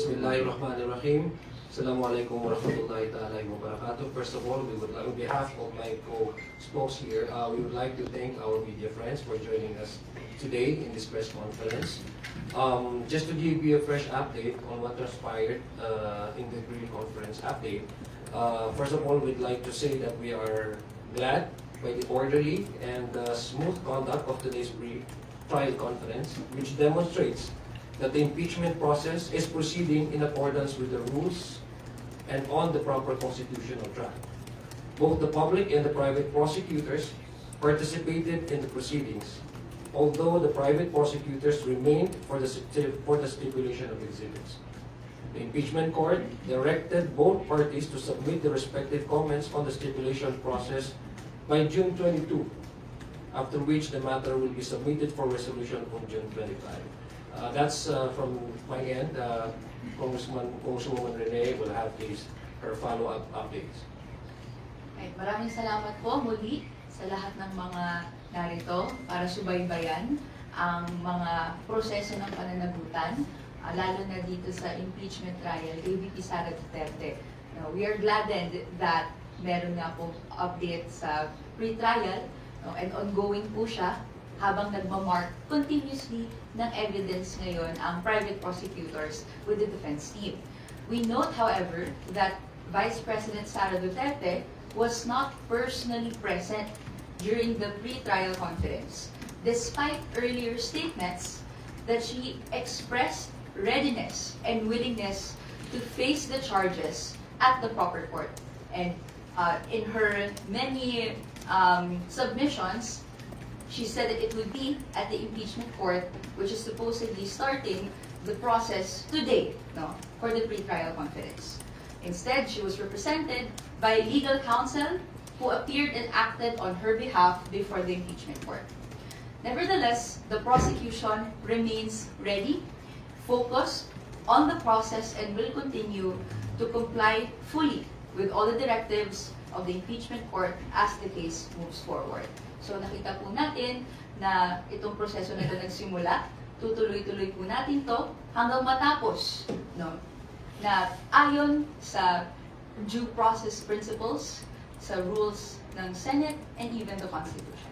Bismillahirrahmanirrahim. Assalamualaikum warahmatullahi ta'ala wa barakatuh. First of all, on behalf of my co-spokes here, we would like to thank our media friends for joining us today in this press conference. Just to give you a fresh update on what transpired in the pre-conference update, first of all, we'd like to say that we are glad by the orderly and smooth conduct of today's pre-trial conference, which demonstrates that the impeachment process is proceeding in accordance with the rules and on the proper constitutional track. Both the public and the private prosecutors participated in the proceedings, although the private prosecutors remained for the stipulation of exhibits. The impeachment court directed both parties to submit the respective comments on the stipulation process by June 22, after which the matter will be submitted for resolution on June 25. That's from my end. Congresswoman Rene will have her follow-up updates. Right. Maraming salamat po muli sa lahat ng mga narito para subaybayan ang mga proseso ng pananagutan, lalo na dito sa impeachment trial kay VP Sara Duterte. We are gladdened that meron nga po update sa pre-trial and ongoing po siya habang nagmamark continuously ng evidence ngayon ang private prosecutors with the defense team. We note, however, that Vice President Sara Duterte was not personally present during the pre-trial conference, despite earlier statements that she expressed readiness and willingness to face the charges at the proper court. And in her many submissions, she said that it would be at the impeachment court, which is supposedly starting the process today, for the pre-trial conference. Instead, she was represented by legal counsel who appeared and acted on her behalf before the impeachment court. Nevertheless, the prosecution remains ready, focused on the process, and will continue to comply fully with all the directives of the impeachment court as the case moves forward. So nakita po natin na itong proseso na ito nagsimula, tutuloy-tuloy po natin to hanggang matapos, na ayon sa due process principles, sa rules ng Senate, and even the Constitution.